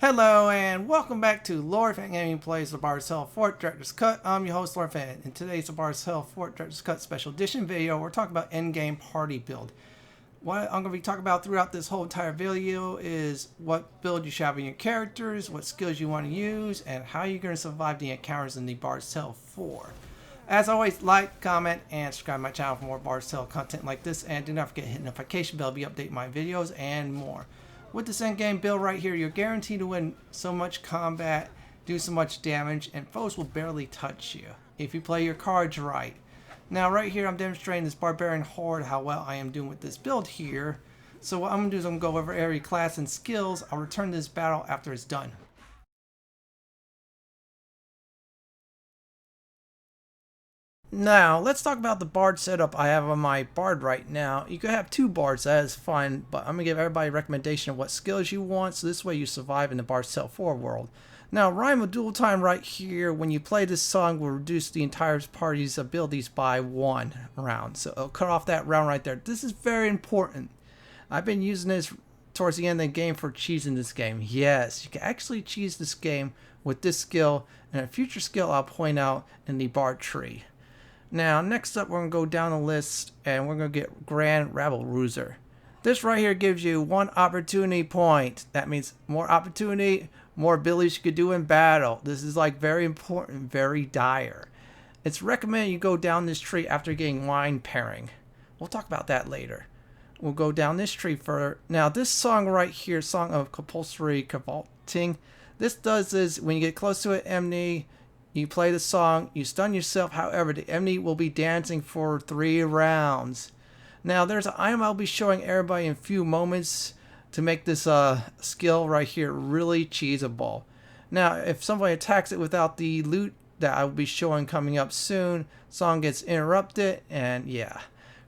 Hello and welcome back to Lord Fenton Gaming Plays the Bards Hell Fort Director's Cut. I'm your host Lord Fenton. In today's the Bards Hell Fort Director's Cut Special Edition video, we're talking about endgame party build. What I'm going to be talking about throughout this whole entire video is what build you should have in your characters, what skills you want to use, and how you're going to survive the encounters in the Bards Hell 4. As always, like, comment, and subscribe to my channel for more Bards Hell content like this, and do not forget to hit the notification bell to be updating my videos and more. With this endgame build right here, you're guaranteed to win so much combat, do so much damage, and foes will barely touch you if you play your cards right. Now right here I'm demonstrating this Barbarian Horde how well I am doing with this build here. So what I'm going to do is I'm going to go over every class and skills. I'll return to this battle after it's done. Now, let's talk about the Bard setup I have on my Bard right now. You could have two Bards, that is fine, but I'm going to give everybody a recommendation of what skills you want, so this way you survive in the Bards Hell 4 world. Now, Rhyme of Dual Time right here, when you play this song, will reduce the entire party's abilities by 1 round. So it'll cut off that round right there. This is very important. I've been using this towards the end of the game for cheesing this game. Yes, you can actually cheese this game with this skill, and a future skill I'll point out in the Cleric Tree. Now, next up, we're going to go down the list, and we're going to get Grand Rabble Rouser. This right here gives you 1 opportunity point. That means more opportunity, more abilities you could do in battle. This is like very important, very dire. It's recommended you go down this tree after getting wine pairing. We'll talk about that later. We'll go down this tree further. Now, this song right here, Song of Compulsory Cavalting, this does is when you get close to an enemy, you play the song, you stun yourself, however, the enemy will be dancing for 3 rounds. Now, there's an item I'll be showing everybody in a few moments to make this skill right here really cheesable. Now, if somebody attacks it without the loot that I will be showing coming up soon, song gets interrupted, and yeah,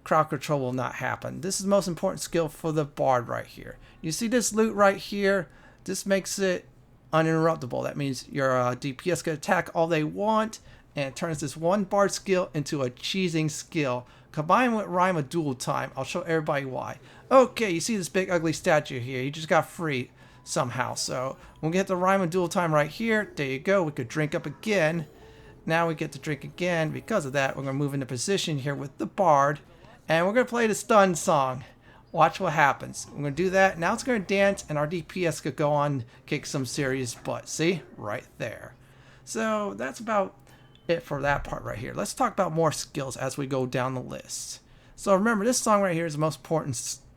crowd control will not happen. This is the most important skill for the Bard right here. You see this loot right here? This makes it uninterruptible. That means your DPS can attack all they want, and it turns this one Bard skill into a cheesing skill. Combined with Rhyme of Dual Time, I'll show everybody why. Okay, you see this big ugly statue here. You just got free somehow. So we'll get the Rhyme of Dual Time right here. There you go. We could drink up again. Now we get to drink again. Because of that, we're going to move into position here with the Bard, and we're going to play the stun song. Watch what happens. We're going to do that. Now it's going to dance, and our DPS could go on kick some serious butt. See? Right there. So that's about it for that part right here. Let's talk about more skills as we go down the list. So remember, this song right here is the most important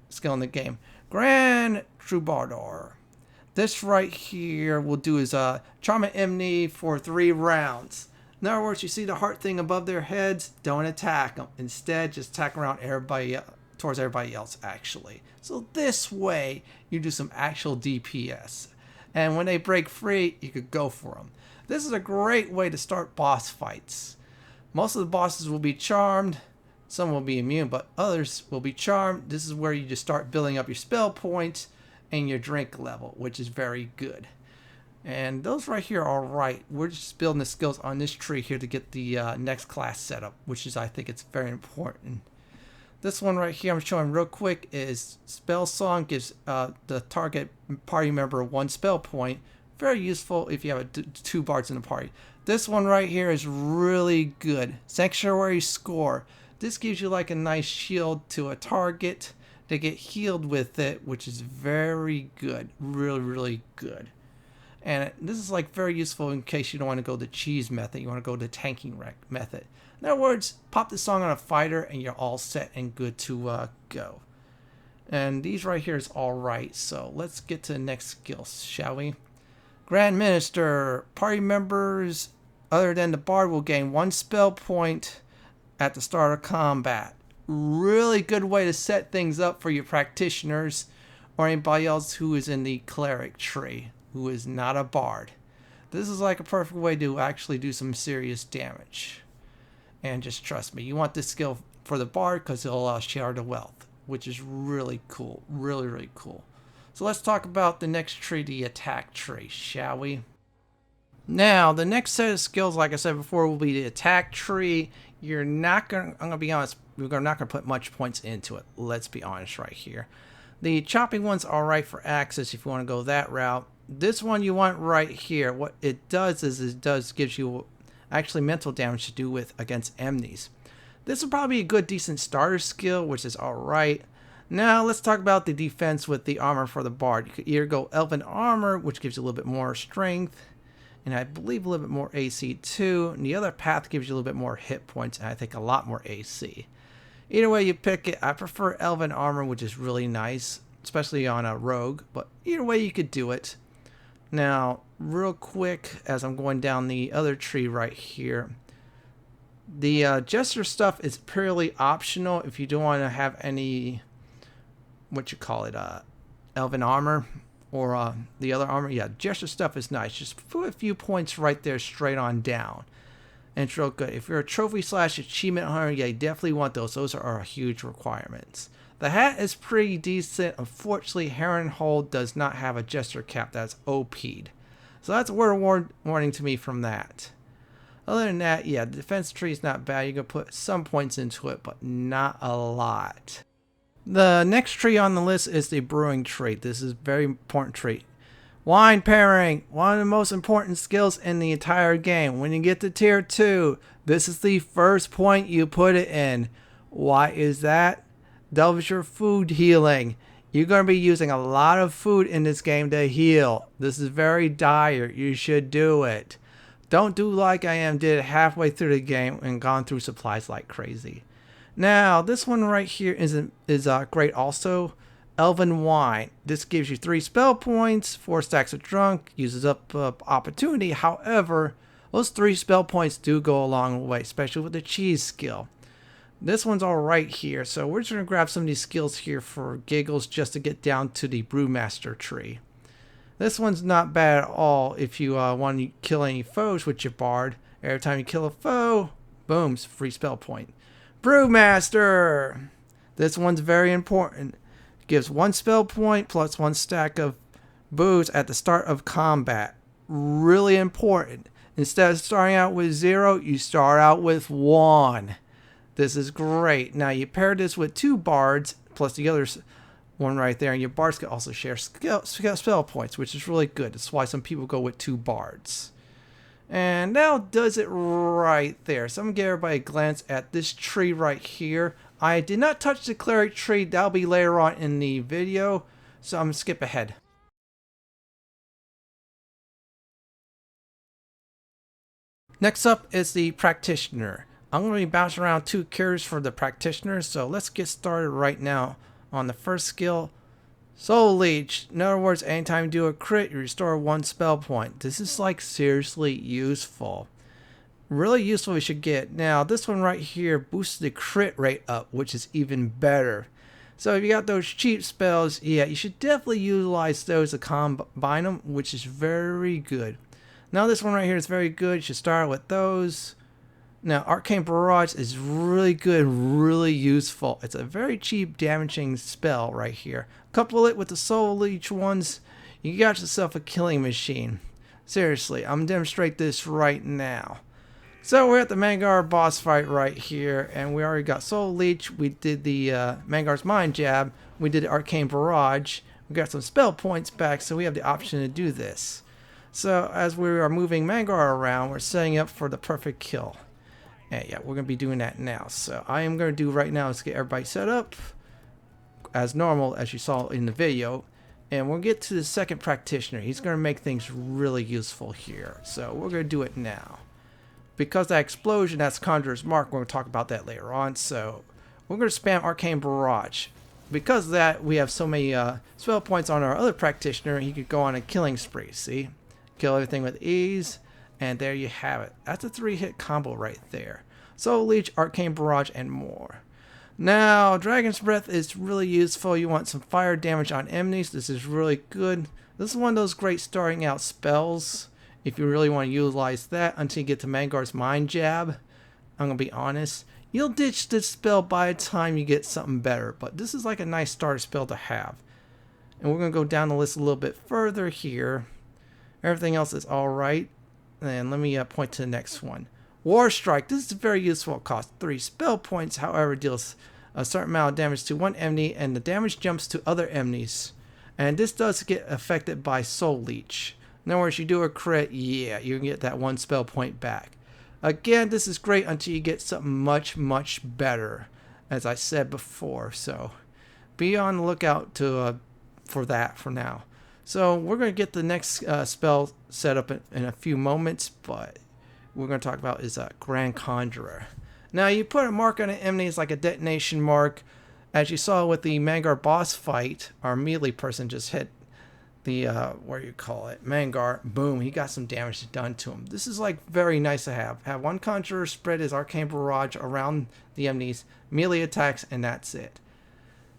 skill in the game. Grand Troubadour. This right here will do is charm an enemy for 3 rounds. In other words, you see the heart thing above their heads? Don't attack them. Instead, just attack around everybody towards everybody else actually. So this way you do some actual DPS, and when they break free you could go for them. This is a great way to start boss fights. Most of the bosses will be charmed, some will be immune, but others will be charmed. This is where you just start building up your spell points and your drink level, which is very good. And those right here are right. We're just building the skills on this tree here to get the next class set up, which is, I think it's very important. This one right here I'm showing real quick is Spell Song. Gives the target party member 1 spell point. Very useful if you have 2 bards in the party. This one right here is really good. Sanctuary Score. This gives you like a nice shield to a target to get healed with it, which is very good. Really, really good. And this is like very useful in case you don't want to go the cheese method. You want to go the tanking method. In other words, pop this song on a fighter and you're all set and good to go. And these right here is all right. So let's get to the next skill, shall we? Grand Minister. Party members other than the Bard will gain 1 spell point at the start of combat. Really good way to set things up for your practitioners or anybody else who is in the Cleric Tree, who is not a Bard. This is like a perfect way to actually do some serious damage. And just trust me, you want this skill for the Bard because it'll share the wealth, which is really cool. Really, really cool. So let's talk about the next tree, the attack tree, shall we? Now, the next set of skills, like I said before, will be the attack tree. You're not going to, I'm going to be honest, we're not going to put much points into it. Let's be honest right here. The chopping one's alright for access if you want to go that route. this one you want right here. What it does is gives you actually mental damage to do with against enemies. This will probably be a good decent starter skill, which is alright. Now let's talk about the defense with the armor for the bard. You could either go elven armor, which gives you a little bit more strength, and I believe a little bit more AC too. And the other path gives you a little bit more hit points, and I think a lot more AC. Either way you pick it, I prefer elven armor, which is really nice, especially on a rogue, but either way you could do it. Now, real quick, as I'm going down the other tree right here, the jester stuff is purely optional if you don't want to have any, elven armor or the other armor. Yeah, jester stuff is nice. Just put a few points right there straight on down. And it's real good. If you're a trophy / achievement hunter, yeah, you definitely want those. Those are huge requirements. The hat is pretty decent. Unfortunately, Harrenhold does not have a jester cap that's OP'd. So that's a word of warning to me from that. Other than that, yeah, the defense tree is not bad. You can put some points into it, but not a lot. The next tree on the list is the brewing tree. This is a very important tree. Wine pairing, one of the most important skills in the entire game. When you get to tier 2, this is the first point you put it in. Why is that? Doubles your food healing. You're going to be using a lot of food in this game to heal. This is very dire. You should do it. Don't do like I did halfway through the game and gone through supplies like crazy. Now, this one right here is great also. Elven Wine. This gives you 3 spell points, 4 stacks of drunk, uses up opportunity. However, those 3 spell points do go a long way, especially with the cheese skill. This one's alright here, so we're just going to grab some of these skills here for giggles just to get down to the Brewmaster tree. This one's not bad at all if you want to kill any foes with your bard. Every time you kill a foe, boom, free spell point. Brewmaster! This one's very important. Gives 1 spell point plus 1 stack of booze at the start of combat. Really important. Instead of starting out with 0, you start out with 1. This is great. Now you pair this with 2 bards plus the other one right there, and your bards can also share spell points, which is really good. That's why some people go with 2 bards. And that does it right there. So I'm going to give everybody a glance at this tree right here. I did not touch the Cleric Tree. That'll be later on in the video, so I'm going to skip ahead. Next up is the Practitioner. I'm going to be bouncing around 2 cures for the Practitioner, so let's get started right now on the first skill, Soul Leech. In other words, anytime you do a crit, you restore 1 spell point. This is like seriously useful. Really useful you should get. Now this one right here boosts the crit rate up, which is even better. So if you got those cheap spells, yeah, you should definitely utilize those to combine them, which is very good. Now this one right here is very good. You should start with those. Now Arcane Barrage is really good, really useful. It's a very cheap damaging spell right here. Couple it with the Soul Leech ones, you got yourself a killing machine. Seriously, I'm going to demonstrate this right now. So we're at the Mangar boss fight right here, and we already got Soul Leech. We did the Mangar's Mind Jab. We did the Arcane Barrage. We got some spell points back, so we have the option to do this. So as we are moving Mangar around, we're setting up for the perfect kill. And yeah, we're going to be doing that now. So I am going to do right now is get everybody set up as normal, as you saw in the video. And we'll get to the second Practitioner. He's going to make things really useful here. So we're going to do it now. Because that explosion, that's Conjurer's Mark, we're going to talk about that later on. So we're going to spam Arcane Barrage. Because of that, we have so many spell points on our other Practitioner, he could go on a killing spree, see? Kill everything with ease, and there you have it. That's a 3-hit combo right there. Soul Leech, Arcane Barrage, and more. Now, Dragon's Breath is really useful. You want some fire damage on enemies. This is really good. This is one of those great starting out spells. If you really want to utilize that until you get to Mangar's Mind Jab, I'm going to be honest, you'll ditch this spell by the time you get something better. But this is like a nice starter spell to have. And we're going to go down the list a little bit further here. Everything else is alright. And let me point to the next one. War Strike. This is very useful. It costs 3 spell points. However, deals a certain amount of damage to one enemy. And the damage jumps to other enemies And this does get affected by Soul Leech. In other words, you do a crit, yeah, you can get that 1 spell point back. Again, this is great until you get something much, much better, as I said before. So be on the lookout for that for now. So we're going to get the next spell set up in a few moments, but we're going to talk about is Grand Conjurer. Now you put a mark on an enemy, it's like a detonation mark. As you saw with the Mangar boss fight, our melee person just hit the, Mangar. Boom, he got some damage done to him. This is like very nice to have. Have one Conjurer spread his Arcane Barrage around the enemies, melee attacks, and that's it.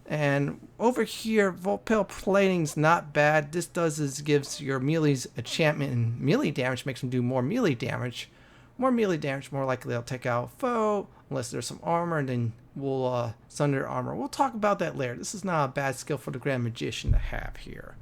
And over here, Volpale Plating's not bad. This does is gives your melees enchantment and melee damage, makes them do more melee damage. More melee damage, more likely they'll take out a foe, unless there's some armor, and then we'll sunder armor. We'll talk about that later. This is not a bad skill for the Grand Magician to have here.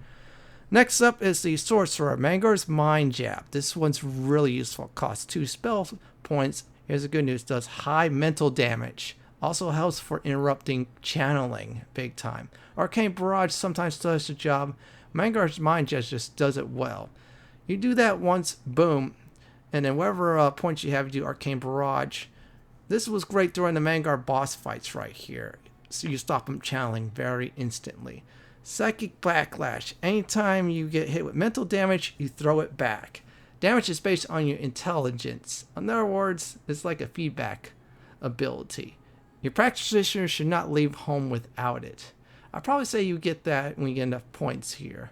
Next up is the Sorcerer, Mangar's Mind Jab. This one's really useful. Costs 2 spell points. Here's the good news. Does high mental damage. Also helps for interrupting channeling big time. Arcane Barrage sometimes does the job. Mangar's Mind Jab just does it well. You do that once, boom, and then whatever points you have, you do Arcane Barrage. This was great during the Mangar boss fights right here. So you stop them channeling very instantly. Psychic Backlash. Anytime you get hit with mental damage, you throw it back. Damage is based on your intelligence. In other words, it's like a feedback ability. Your practitioner should not leave home without it. I'd probably say you get that when you get enough points here.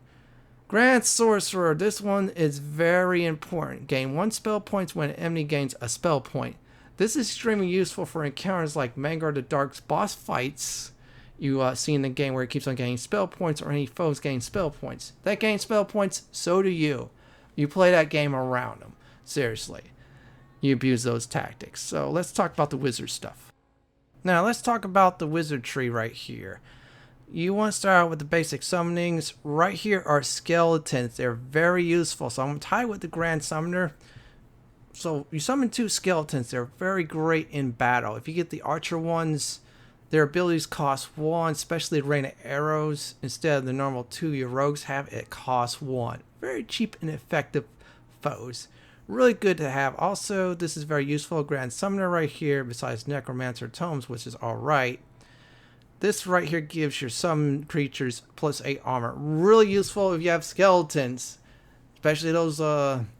Grand Sorcerer. This one is very important. Gain 1 spell points when an enemy gains a spell point. This is extremely useful for encounters like Mangar the Dark's boss fights you see in the game where it keeps on gaining spell points, or any foes gain spell points. That gains spell points, so do you. You play that game around them. Seriously. You abuse those tactics. So let's talk about the wizard stuff. Now let's talk about the wizard tree right here. You want to start out with the basic summonings. Right here are skeletons. They're very useful. So I'm going to tie with the Grand Summoner. So you summon 2 skeletons. They're very great in battle. If you get the archer ones, their abilities cost 1, especially the rain of arrows. Instead of the normal 2 your rogues have, it costs 1. Very cheap and effective foes. Really good to have. Also, this is very useful. Grand Summoner right here, besides Necromancer Tomes, which is alright. This right here gives your summoned creatures plus 8 armor. Really useful if you have skeletons. Especially those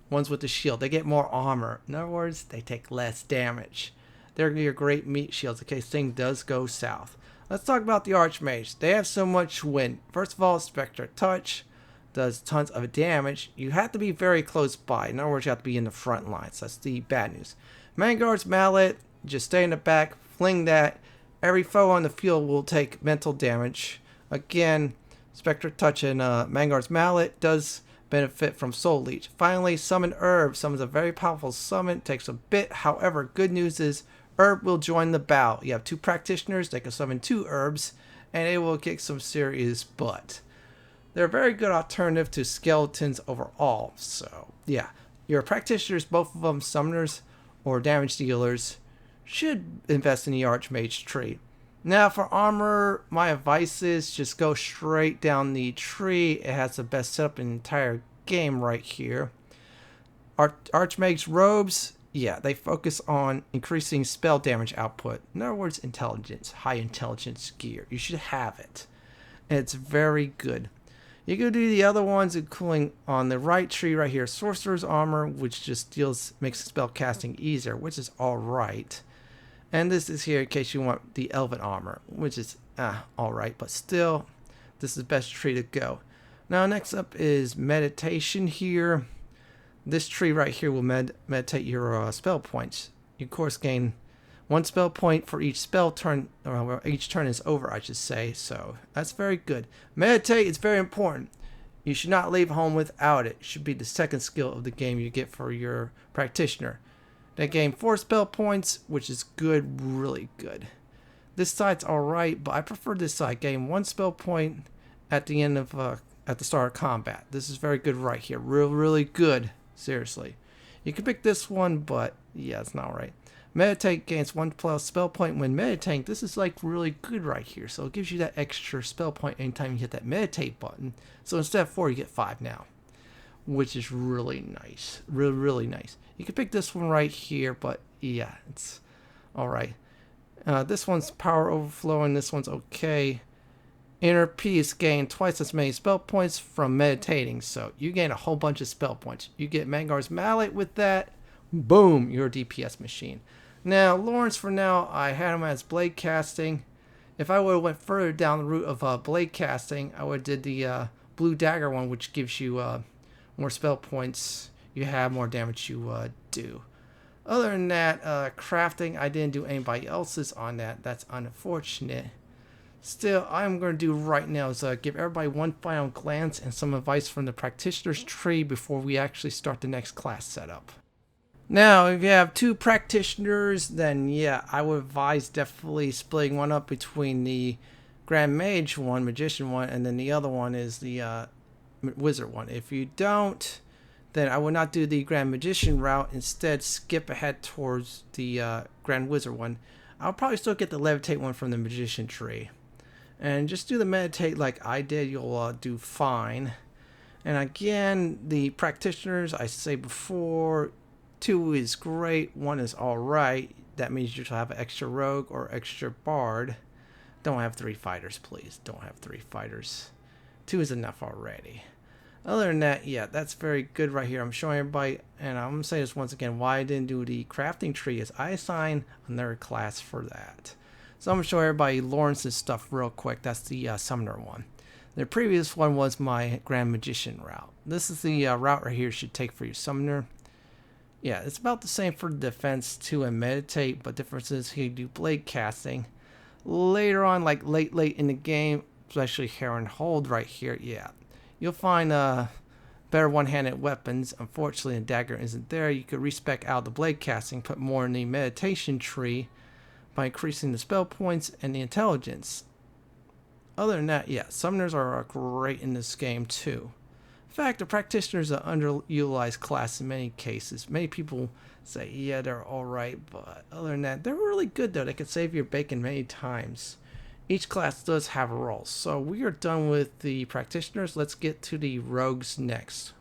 ones with the shield. They get more armor. In other words, they take less damage. They're your great meat shields in case things does go south. Let's talk about the Archmage. They have so much wind. First of all, Spectre Touch does tons of damage. You have to be very close by. In other words, you have to be in the front lines. That's the bad news. Mangar's Mallet, just stay in the back, fling that. Every foe on the field will take mental damage. Again, Spectre Touch and Mangar's Mallet does benefit from Soul Leech. Finally, Summon Herb. Summons a very powerful summon. Takes a bit. However, good news is Herb will join the bout. You have 2 practitioners. They can summon 2 herbs, and it will kick some serious butt. They're a very good alternative to skeletons overall. So, yeah. Your practitioners, both of them summoners or damage dealers, should invest in the Archmage tree. Now for armor, my advice is just go straight down the tree. It has the best setup in the entire game right here. Archmage robes, yeah, they focus on increasing spell damage output. In other words, intelligence, high intelligence gear. You should have it. And it's very good. You can do the other ones, including on the right tree right here, Sorcerer's Armor, which just makes spell casting easier, which is alright. And this is here in case you want the Elven Armor, which is alright, but still, this is the best tree to go. Now next up is Meditation here. This tree right here will meditate your spell points. You of course gain 1 spell point for each spell turn, or each turn is over, I should say. So that's very good. Meditate is very important. You should not leave home without it. It should be the second skill of the game you get for your practitioner. They gain 4 spell points, which is good, really good. This side's alright, but I prefer this side. Gain 1 spell point at the end of at the start of combat. This is very good right here. Really good. Seriously. You can pick this one, but yeah, it's not right. Meditate gains 1 plus spell point when meditating. This is like really good right here. So it gives you that extra spell point anytime you hit that meditate button. So instead of 4, you get 5 now, which is really nice. Really nice. You can pick this one right here, but yeah, it's all right. This one's power overflow, and this one's okay. Inner peace gain twice as many spell points from meditating, so you gain a whole bunch of spell points. You get Mangar's Mallet with that. Boom, you're a DPS machine. Now, Lawrence, for now, I had him as blade casting. If I would have went further down the route of blade casting, I would have did the blue dagger one, which gives you more spell points. You have more damage you do. Other than that, crafting, I didn't do anybody else's on that. That's unfortunate. Still, I'm going to do right now is give everybody one final glance and some advice from the practitioner's tree before we actually start the next class setup. Now, if you have 2 practitioners, then yeah, I would advise definitely splitting one up between the Grand Mage one, Magician one, and then the other one is the Wizard one. If you don't, then I would not do the Grand Magician route. Instead, skip ahead towards the Grand Wizard one. I'll probably still get the Levitate one from the Magician tree. And just do the Meditate like I did, you'll do fine. And again, the practitioners, I say before, 2 is great, 1 is alright. That means you shall have an extra rogue or extra bard. Don't have 3 fighters, please. Don't have 3 fighters. 2 is enough already. Other than that, yeah, that's very good right here. I'm showing everybody, and I'm going to say this once again, why I didn't do the crafting tree is I assigned another class for that. So I'm going to show everybody Lawrence's stuff real quick. That's the Summoner one. The previous one was my Grand Magician route. This is the route right here you should take for your Summoner. Yeah, it's about the same for defense too and meditate, but difference is here you do blade casting. Later on, like late in the game, especially here and hold right here, yeah, you'll find better one-handed weapons. Unfortunately, a dagger isn't there. You could respec out the blade casting, put more in the meditation tree by increasing the spell points and the intelligence. Other than that, yeah, summoners are great in this game too. In fact, the practitioners are an underutilized class in many cases. Many people say, yeah, they're alright, but other than that, they're really good though. They can save your bacon many times. Each class does have a role. So we are done with the practitioners. Let's get to the rogues next.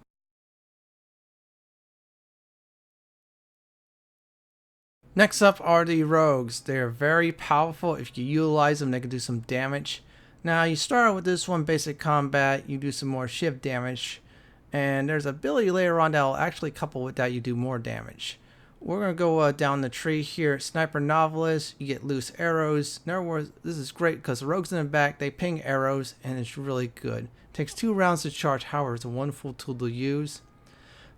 Next up are the rogues. They're very powerful. If you utilize them, they can do some damage. Now you start with this one, basic combat. You do some more shift damage. And there's an ability later on that will actually couple with that you do more damage. We're going to go down the tree here. Sniper Novelist, you get loose arrows. In other words, this is great because the rogues in the back, they ping arrows and it's really good. Takes 2 rounds to charge, however, it's a wonderful tool to use.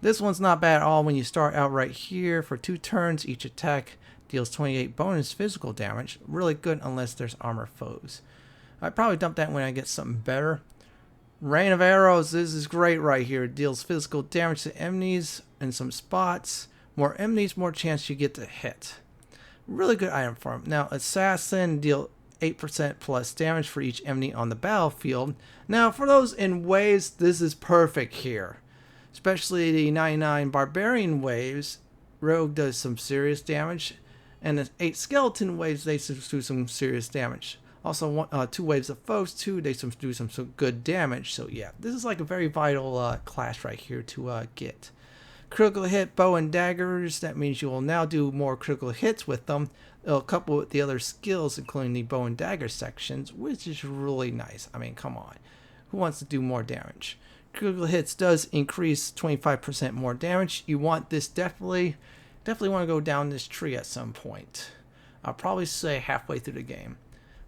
This one's not bad at all when you start out right here. For 2 turns, each attack deals 28 bonus physical damage. Really good unless there's armor foes. I'd probably dump that when I get something better. Rain of Arrows, this is great right here. It deals physical damage to enemies in some spots. More enemies, more chance you get to hit. Really good item for him. Now, Assassin, deal 8% plus damage for each enemy on the battlefield. Now, for those in waves, this is perfect here. Especially the 99 Barbarian waves. Rogue does some serious damage. And the 8 Skeleton waves, they do some serious damage. Also, 2 waves of foes too, they do some good damage. So yeah, this is like a very vital class right here to get. Critical hit, bow and daggers. That means you will now do more critical hits with them. It'll couple with the other skills, including the bow and dagger sections, which is really nice. I mean, come on. Who wants to do more damage? Critical hits does increase 25% more damage. You want this definitely want to go down this tree at some point. I'll probably say halfway through the game.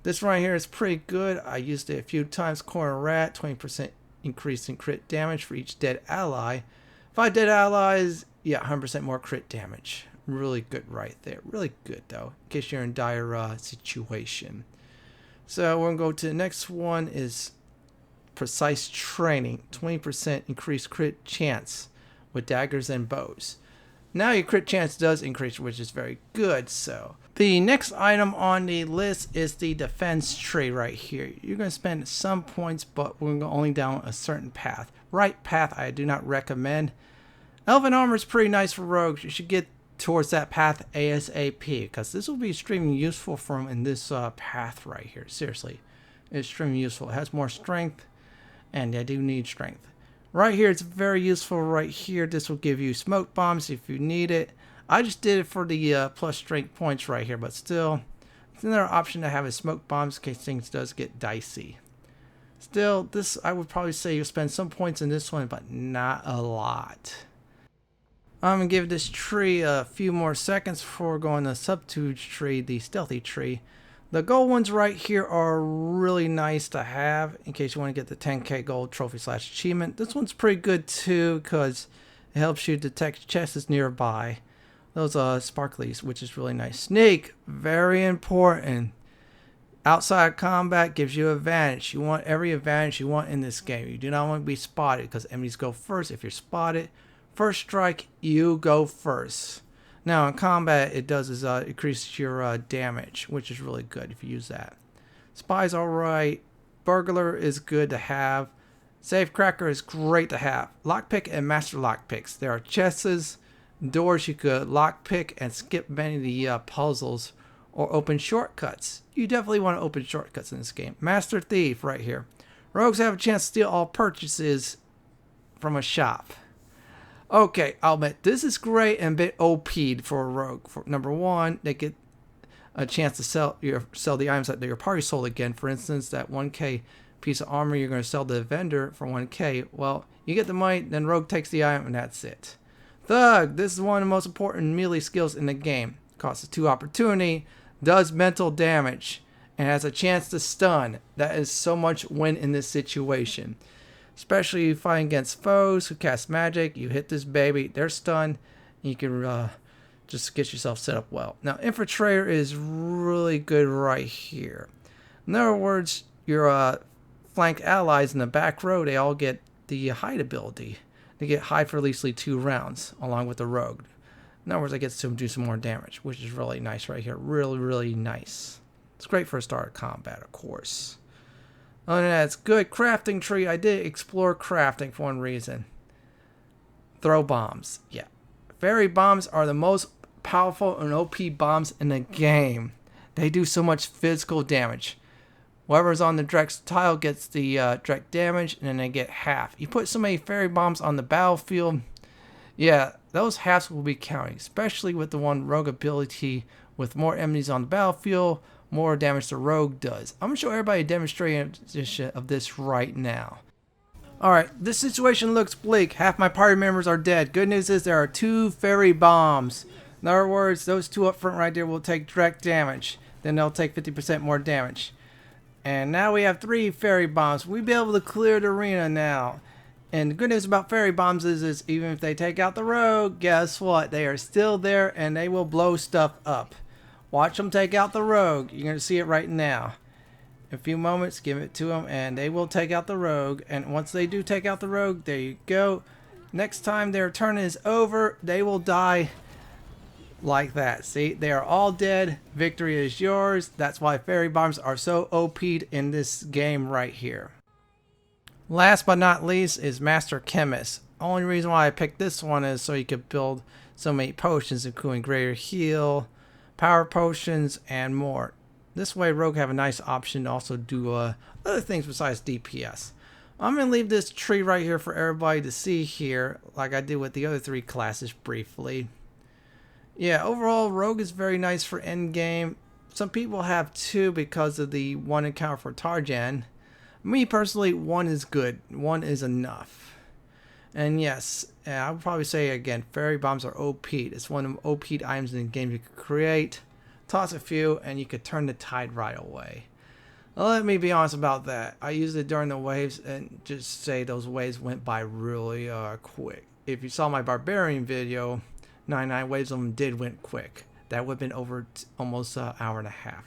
This right here is pretty good. I used it a few times. Corner Rat, 20% increase in crit damage for each dead ally. 5 dead allies, yeah, 100% more crit damage. Really good right there. Really good though, in case you're in dire situation. So we're going to go to the next one is Precise Training. 20% increased crit chance with daggers and bows. Now your crit chance does increase, which is very good. So the next item on the list is the defense tree right here. You're going to spend some points, but we're going only down a certain path. Right path I do not recommend. Elven armor is pretty nice for rogues. You should get towards that path ASAP, because this will be extremely useful for him in this path right here. Seriously, it's extremely useful. It has more strength, and I do need strength. Right here, it's very useful right here. This will give you smoke bombs if you need it. I just did it for the plus strength points right here, but still, it's another option to have a smoke bombs in case things does get dicey. Still, this, I would probably say you'll spend some points in this one, but not a lot. I'm going to give this tree a few more seconds before going to the subterfuge tree, the stealthy tree. The gold ones right here are really nice to have in case you want to get the 10k gold trophy / achievement. This one's pretty good too because it helps you detect chests nearby. Those sparklies, which is really nice. Sneak, very important. Outside combat gives you advantage. You want every advantage you want in this game. You do not want to be spotted because enemies go first. If you're spotted, first strike, you go first. Now in combat, it does is increase your damage, which is really good if you use that. Spy's alright. Burglar is good to have. Safecracker is great to have. Lockpick and master lockpicks. There are chests, doors you could lockpick and skip many of the puzzles or open shortcuts. You definitely want to open shortcuts in this game. Master Thief right here. Rogues have a chance to steal all purchases from a shop. Okay, I'll admit, this is great and a bit OP'd for a rogue. For number one, they get a chance to sell the items that your party sold again. For instance, that 1k piece of armor you're going to sell to the vendor for 1k. Well, you get the money, then rogue takes the item, and that's it. Thug, this is one of the most important melee skills in the game. Costs 2 opportunity, does mental damage, and has a chance to stun. That is so much win in this situation. Especially fighting against foes who cast magic. You hit this baby, they're stunned. You can just get yourself set up well. Now, Infiltrator is really good right here. In other words, your flank allies in the back row, they all get the hide ability. They get hide for at least 2 rounds, along with the rogue. In other words, I get to do some more damage, which is really nice right here. Really, really nice. It's great for a start of combat, of course. Other than that, it's good. Crafting tree. I did explore crafting for one reason. Throw bombs. Yeah. Fairy bombs are the most powerful and OP bombs in the game. They do so much physical damage. Whoever's on the direct tile gets the direct damage, and then they get half. You put so many fairy bombs on the battlefield, yeah, those halves will be counting. Especially with the one rogue ability, with more enemies on the battlefield, more damage the rogue does. I'm going to show everybody a demonstration of this right now. Alright, this situation looks bleak. Half my party members are dead. Good news is there are 2 fairy bombs. In other words, those 2 up front right there will take direct damage. Then they'll take 50% more damage. And now we have 3 fairy bombs. We'll be able to clear the arena now. And the good news about fairy bombs is even if they take out the rogue, guess what? They are still there and they will blow stuff up. Watch them take out the rogue. You're going to see it right now. In a few moments, give it to them, and they will take out the rogue. And once they do take out the rogue, there you go. Next time their turn is over, they will die like that. See, they are all dead. Victory is yours. That's why fairy bombs are so OP'd in this game right here. Last but not least is Master Chemist. Only reason why I picked this one is so you could build so many potions, including greater heal, power potions, and more. This way rogue have a nice option to also do other things besides DPS. I'm going to leave this tree right here for everybody to see here, like I did with the other 3 classes briefly. Yeah, overall rogue is very nice for endgame. Some people have 2 because of the 1 encounter for Tarjan. Me personally, 1 is good. 1 is enough. And yes, I would probably say again, fairy bombs are OP. It's one of the OP items in the game you could create. Toss a few and you could turn the tide right away. Well, let me be honest about that. I used it during the waves and just say those waves went by really quick. If you saw my barbarian video, 99 waves of them went quick. That would have been over almost an hour and a half.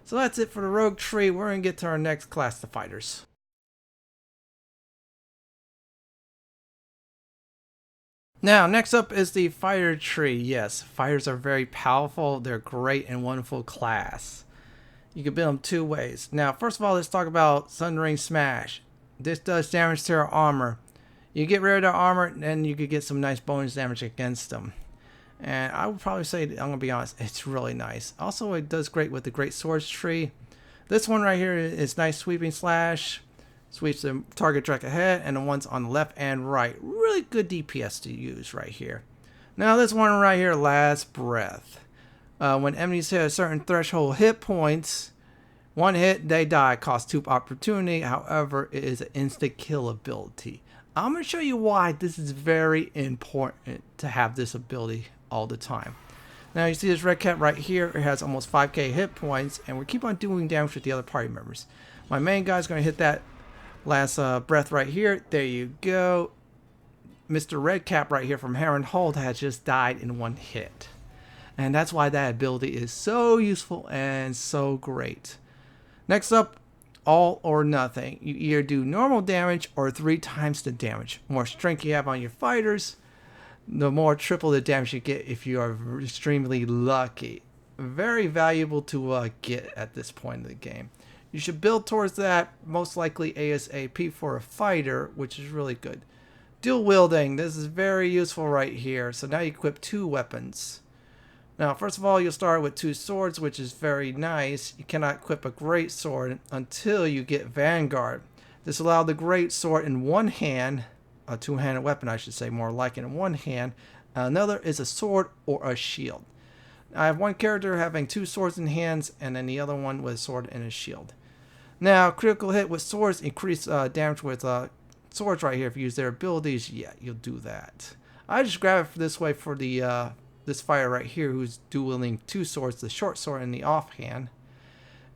So that's it for the rogue tree. We're going to get to our next class, the fighters. Now, next up is the fighter tree. Yes, fighters are very powerful. They're great and wonderful class. You can build them 2 ways. Now, first of all, let's talk about Sundering Smash. This does damage to our armor. You get rid of their armor, and then you could get some nice bonus damage against them. And I would probably say, I'm gonna be honest, it's really nice. Also, it does great with the Great Swords tree. This one right here is nice sweeping slash. Sweeps the target direct ahead, and the ones on the left and right. Really good DPS to use right here. Now this one right here, Last Breath. When enemies hit a certain threshold hit points, one hit, they die. Cost 2 opportunity. However, it is an instant kill ability. I'm going to show you why this is very important to have this ability all the time. Now you see this red cat right here. It has almost 5k hit points, and we keep on doing damage with the other party members. My main guy is going to hit that last breath right here. There you go. Mr. Red Cap right here from Heron Hold has just died in one hit. And that's why that ability is so useful and so great. Next up, all or nothing. You either do normal damage or 3 times the damage. The more strength you have on your fighters, the more triple the damage you get if you are extremely lucky. Very valuable to get at this point in the game. You should build towards that, most likely ASAP for a fighter, which is really good. Dual wielding, this is very useful right here. So now you equip 2 weapons. Now, first of all, you'll start with 2 swords, which is very nice. You cannot equip a great sword until you get Vanguard. This allows the great sword in one hand, a 2-handed weapon, I should say, more like in one hand. Another is a sword or a shield. I have one character having 2 swords in hands, and then the other one with a sword and a shield. Now, critical hit with swords increase damage with swords right here. If you use their abilities, yeah, you'll do that. I just grab it this way for the this fighter right here who's dueling 2 swords, the short sword and the offhand.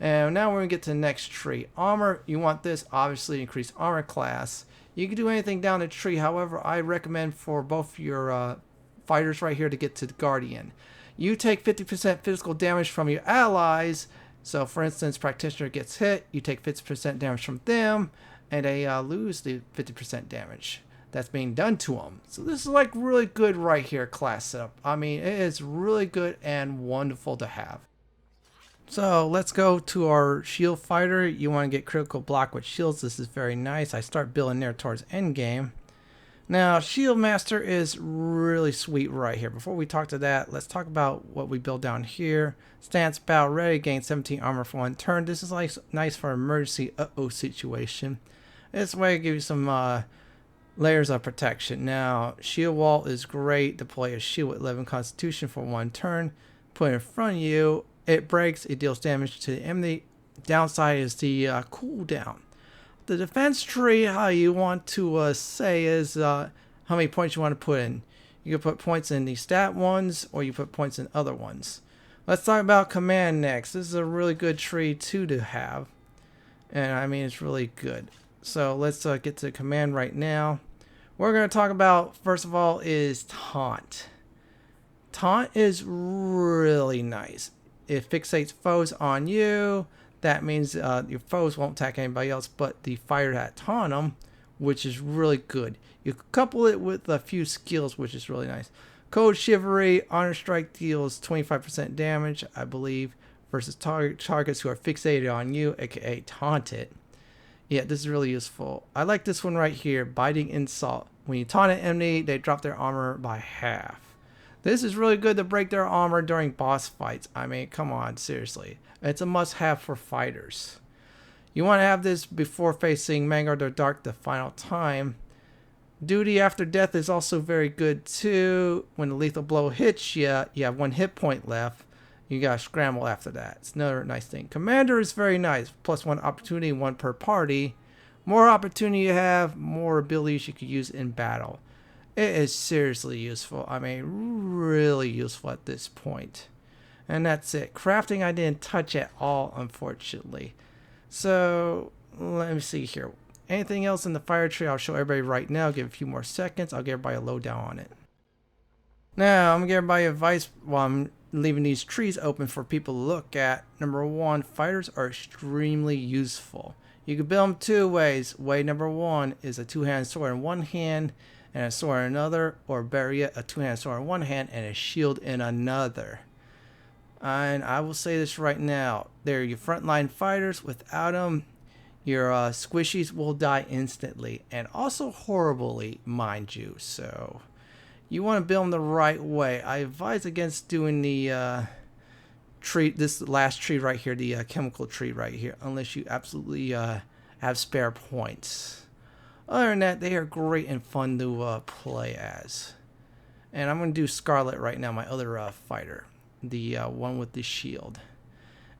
And now we're going to get to the next tree. Armor, you want this, obviously increase armor class. You can do anything down the tree, however, I recommend for both your fighters right here to get to the Guardian. You take 50% physical damage from your allies. So for instance, Practitioner gets hit, you take 50% damage from them, and they lose the 50% damage that's being done to them. So this is like really good right here class setup. I mean, it is really good and wonderful to have. So let's go to our shield fighter. You want to get critical block with shields. This is very nice. I start building there towards end game. Now, Shield Master is really sweet right here. Before we talk to that, let's talk about what we build down here. Stance battle ready, gain 17 armor for 1 turn. This is like nice for emergency situation. This way it gives you some layers of protection. Now, Shield Wall is great. Deploy a shield with 11 constitution for 1 turn. Put it in front of you. It breaks, it deals damage to the enemy. Downside is the cooldown. The defense tree, how you want to say is how many points you want to put in. You can put points in the stat ones, or you put points in other ones. Let's talk about command next. This is a really good tree too to have, and I mean it's really good. So let's get to command right now. What we're going to talk about first of all is taunt. Taunt is really nice. It fixates foes on you. That means your foes won't attack anybody else but the fighter that taunt them, which is really good. You couple it with a few skills, which is really nice. Cold Chivalry, Honor Strike deals 25% damage, I believe, versus targets who are fixated on you, aka taunted. Yeah, this is really useful. I like this one right here, Biting Insult. When you taunt an enemy, they drop their armor by half. This is really good to break their armor during boss fights. I mean, come on, seriously. It's a must-have for fighters. You want to have this before facing Vanguard or Dark the final time. Duty after death is also very good too. When the lethal blow hits you, you have 1 hit point left. You gotta scramble after that. It's another nice thing. Commander is very nice. Plus 1 opportunity, 1 per party. More opportunity you have, more abilities you could use in battle. It is seriously useful. I mean, really useful at this point. And that's it. Crafting I didn't touch at all, unfortunately. So, let me see here. Anything else in the fire tree, I'll show everybody right now. Give a few more seconds. I'll give everybody a lowdown on it. Now, I'm going to give everybody advice while I'm leaving these trees open for people to look at. Number 1, fighters are extremely useful. You can build them 2 ways. Way number 1 is a 2-handed sword in one hand and a sword in another, or better yet, a 2-handed sword in one hand and a shield in another. And I will say this right now, they're your frontline fighters. Without them, your squishies will die instantly, and also horribly, mind you. So you want to build them the right way. I advise against doing the tree, this last tree right here, the chemical tree right here, unless you absolutely have spare points. Other than that, they are great and fun to play as. And I'm going to do Scarlet right now, my other fighter, the one with the shield.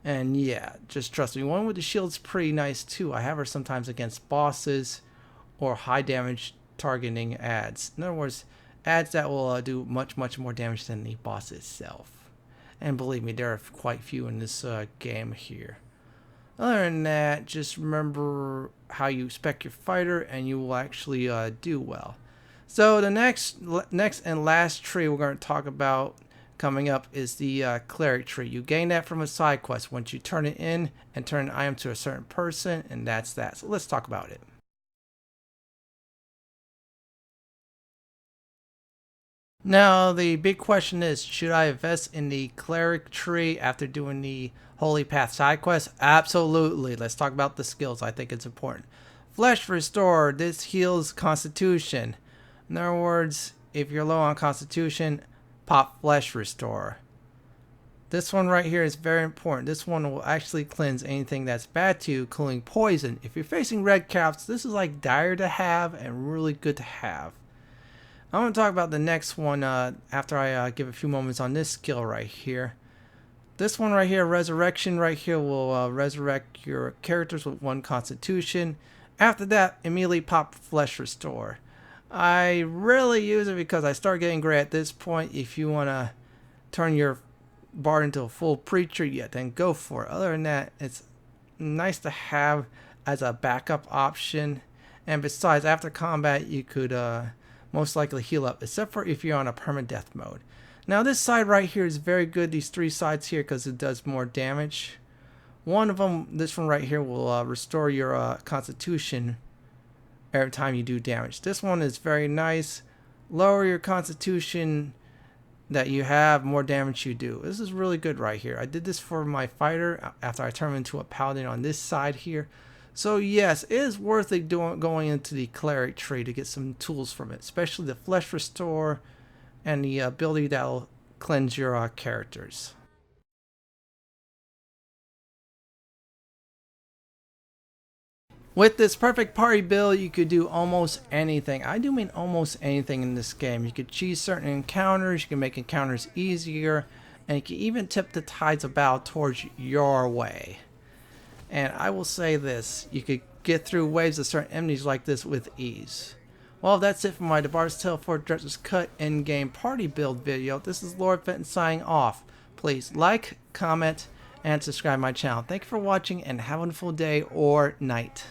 And yeah, just trust me, one with the shield's pretty nice too. I have her sometimes against bosses or high damage targeting ads. In other words, ads that will do much more damage than the boss itself. And believe me, there are quite few in this game here. Other than that, just remember how you spec your fighter and you will actually do well. So the next and last tree we're going to talk about coming up is the Cleric Tree. You gain that from a side quest once you turn it in and turn an item to a certain person, and that's that. So let's talk about it. Now the big question is, should I invest in the Cleric Tree after doing the Holy Path side quest? Absolutely. Let's talk about the skills. I think it's important. Flesh Restore. This heals Constitution. In other words, if you're low on Constitution, pop Flesh Restore. This one right here is very important. This one will actually cleanse anything that's bad to you, including poison. If you're facing red caps, this is like dire to have and really good to have. I'm going to talk about the next one after I give a few moments on this skill right here. This one right here, Resurrection right here, will resurrect your characters with 1 Constitution. After that, immediately pop Flesh Restore. I rarely use it because I start getting gray at this point. If you want to turn your bard into a full preacher, yeah, then go for it. Other than that, it's nice to have as a backup option. And besides, after combat, you could most likely heal up, except for if you're on a permadeath mode. Now this side right here is very good, these 3 sides here, because it does more damage. One of them, this one right here, will restore your Constitution every time you do damage. This one is very nice. Lower your Constitution that you have, more damage you do. This is really good right here. I did this for my fighter after I turned into a paladin on this side here. So yes, it is worth it going into the Cleric Tree to get some tools from it, especially the Flesh Restore and the ability that will cleanse your characters. With this perfect party build, you could do almost anything. I do mean almost anything in this game. You could cheese certain encounters, you can make encounters easier, and you can even tip the tides of battle towards your way. And I will say this, you could get through waves of certain enemies like this with ease. Well, that's it for my The Bards Tale 4 Director's Cut in-game party build video. This is Lord Fenton signing off. Please like, comment, and subscribe to my channel. Thank you for watching and have a wonderful day or night.